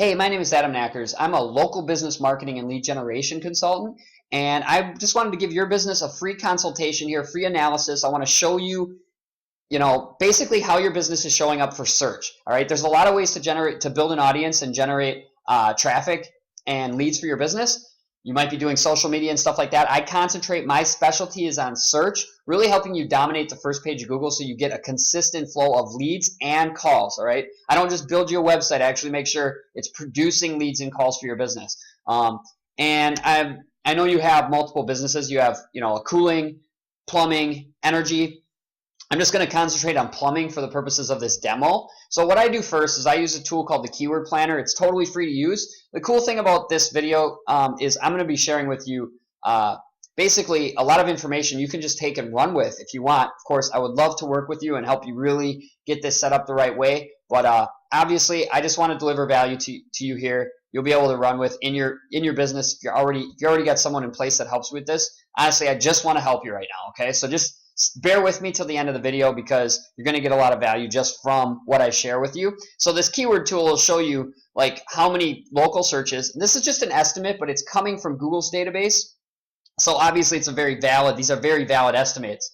Hey, my name is Adam Knackers. I'm a local business marketing and lead generation consultant, and I just wanted to give your business a free consultation here, free analysis. I want to show you, basically how your business is showing up for search. All right, there's a lot of ways to build an audience and generate traffic and leads for your business. You might be doing social media and stuff like that. My specialty is on search, really helping you dominate the first page of Google so you get a consistent flow of leads and calls, all right? I don't just build you a website, I actually make sure it's producing leads and calls for your business. And I know you have multiple businesses. You have, a cooling, plumbing, energy. I'm just going to concentrate on plumbing for the purposes of this demo. So what I do first is I use a tool called the Keyword Planner. It's totally free to use. The cool thing about this video is I'm going to be sharing with you basically a lot of information you can just take and run with if you want. Of course, I would love to work with you and help you really get this set up the right way. But obviously, I just want to deliver value to you here. You'll be able to run with in your business. If you already got someone in place that helps with this. Honestly, I just want to help you right now. Okay, so just bear with me till the end of the video because you're going to get a lot of value just from what I share with you. So this keyword tool will show you like how many local searches. And this is just an estimate, but it's coming from Google's database. So obviously these are very valid estimates.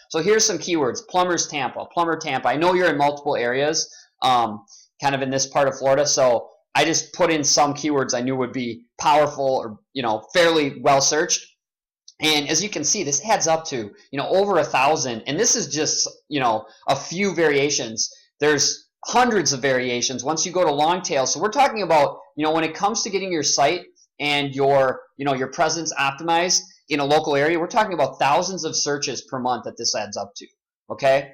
So here's some keywords: plumbers Tampa, plumber Tampa. I know you're in multiple areas, kind of in this part of Florida. So I just put in some keywords I knew would be powerful or, fairly well searched. And as you can see, this adds up to, over 1,000. And this is just, a few variations. There's hundreds of variations once you go to long tail. So we're talking about, when it comes to getting your site and your presence optimized in a local area, we're talking about thousands of searches per month that this adds up to, okay?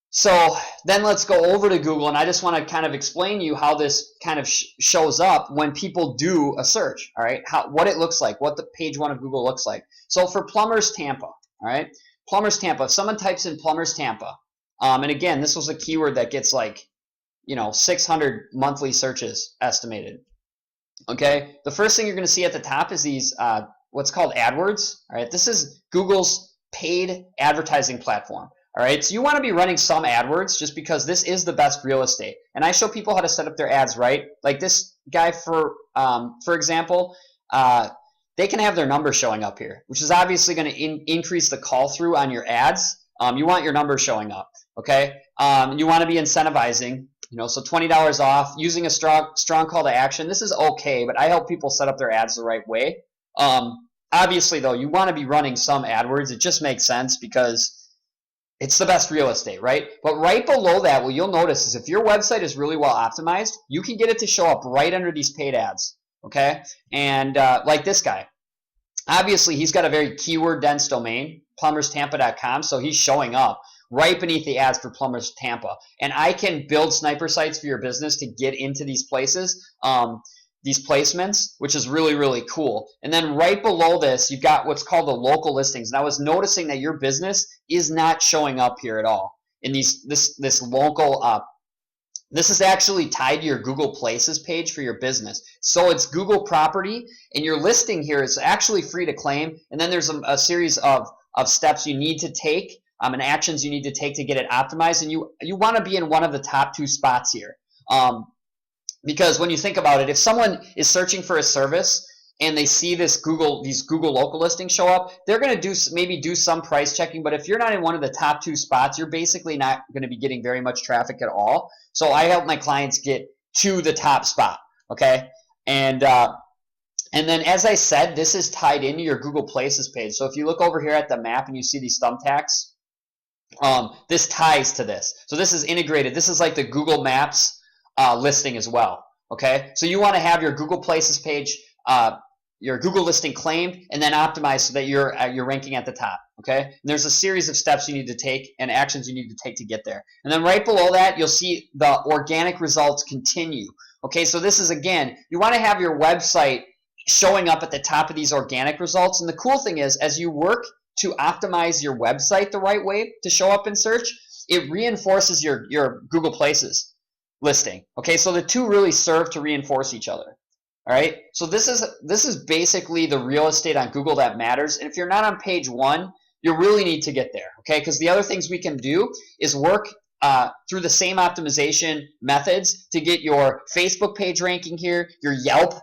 So then let's go over to Google, and I just want to kind of explain to you how this kind of shows up when people do a search, all right? What it looks like, what the page one of Google looks like. So for plumbers Tampa, all right? Plumbers Tampa, if someone types in plumbers Tampa, and again, this was a keyword that gets like, 600 monthly searches estimated, okay? The first thing you're going to see at the top is these, what's called AdWords, all right? This is Google's paid advertising platform. All right, so you want to be running some AdWords just because this is the best real estate. And I show people how to set up their ads right. Like this guy, for example, they can have their numbers showing up here, which is obviously going to increase the call through on your ads. You want your numbers showing up, okay? You want to be incentivizing, so $20 off, using a strong call to action. This is okay, but I help people set up their ads the right way. Obviously, though, you want to be running some AdWords. It just makes sense because it's the best real estate, right? But right below that, what you'll notice is if your website is really well optimized, you can get it to show up right under these paid ads, okay? And like this guy, obviously he's got a very keyword-dense domain, plumberstampa.com, so he's showing up right beneath the ads for Plumbers Tampa. And I can build sniper sites for your business to get into these places, these placements, which is really, really cool. And then right below this, you've got what's called the local listings. And I was noticing that your business is not showing up here at all in this local. This is actually tied to your Google Places page for your business. So it's Google property, and your listing here is actually free to claim. And then there's a series of steps you need to take and actions you need to take to get it optimized. And you want to be in one of the top 2 spots here. Because when you think about it, if someone is searching for a service and they see these Google local listings show up, they're going to maybe do some price checking. But if you're not in one of the top 2 spots, you're basically not going to be getting very much traffic at all. So I help my clients get to the top spot, okay? And then, as I said, this is tied into your Google Places page. So if you look over here at the map and you see these thumbtacks, this ties to this. So this is integrated. This is like the Google Maps listing as well, okay? So you want to have your Google Places page, your Google listing claimed, and then optimized so that you're ranking at the top, okay? And there's a series of steps you need to take and actions you need to take to get there. And then right below that, you'll see the organic results continue, okay? So this is, again, you want to have your website showing up at the top of these organic results. And the cool thing is, as you work to optimize your website the right way to show up in search, it reinforces your Google Places listing. Okay, so the two really serve to reinforce each other. All right, so this is basically the real estate on Google that matters. And if you're not on page 1, you really need to get there. Okay, because the other things we can do is work through the same optimization methods to get your Facebook page ranking here, your Yelp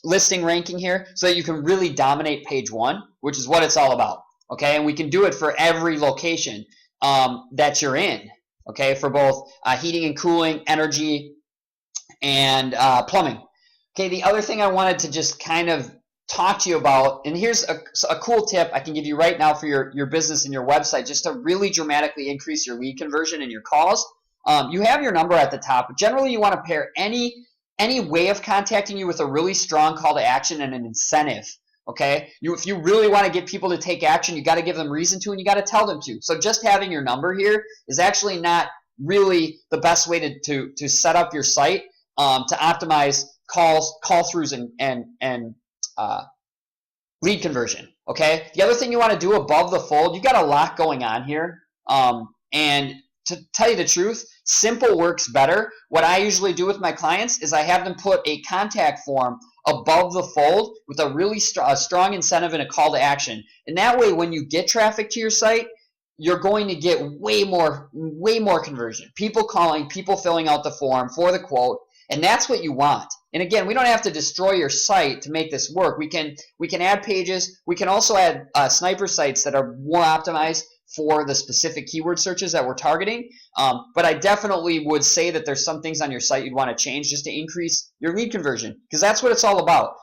listing ranking here, so that you can really dominate page 1, which is what it's all about. Okay, and we can do it for every location that you're in. Okay, for both heating and cooling, energy, and plumbing. Okay, the other thing I wanted to just kind of talk to you about, and here's a cool tip I can give you right now for your business and your website, just to really dramatically increase your lead conversion and your calls. You have your number at the top, but generally you want to pair any way of contacting you with a really strong call to action and an incentive. Okay, if you really want to get people to take action, you got to give them reason to, and you got to tell them to. So just having your number here is actually not really the best way to set up your site to optimize call-throughs and lead conversion. Okay, the other thing you want to do above the fold, you got a lot going on here, and to tell you the truth, simple works better. What I usually do with my clients is I have them put a contact form above the fold with a really strong incentive and a call to action. And that way, when you get traffic to your site, you're going to get way more conversion. People calling, people filling out the form for the quote, and that's what you want. And again, we don't have to destroy your site to make this work. We can add pages. We can also add sniper sites that are more optimized for the specific keyword searches that we're targeting. But I definitely would say that there's some things on your site you'd want to change just to increase your lead conversion, because that's what it's all about.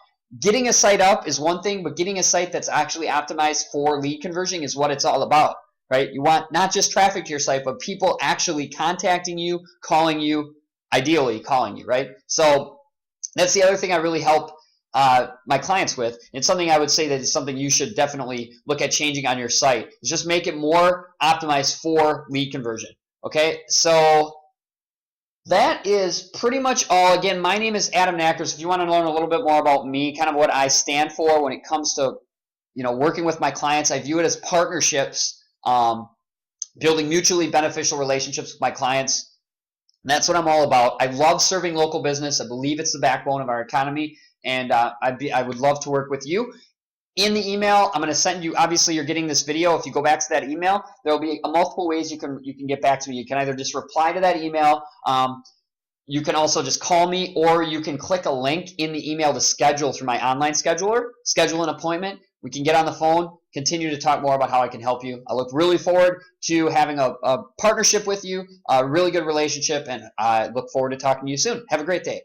Getting a site up is one thing, but getting a site that's actually optimized for lead conversion is what it's all about, right? You want not just traffic to your site, but people actually contacting you, calling you, ideally calling you, right? So that's the other thing I really help my clients with. It's something I would say that is something you should definitely look at changing on your site. Is just make it more optimized for lead conversion. Okay, so that is pretty much all. Again, my name is Adam Nackers. If you want to learn a little bit more about me, kind of what I stand for when it comes to working with my clients, I view it as partnerships, building mutually beneficial relationships with my clients. And that's what I'm all about. I love serving local business. I believe it's the backbone of our economy, and I would love to work with you. In the email, I'm going to send you, obviously you're getting this video. If you go back to that email, there will be multiple ways you can get back to me. You can either just reply to that email. You can also just call me, or you can click a link in the email to schedule through my online scheduler, schedule an appointment. We can get on the phone, continue to talk more about how I can help you. I look really forward to having a partnership with you, a really good relationship, and I look forward to talking to you soon. Have a great day.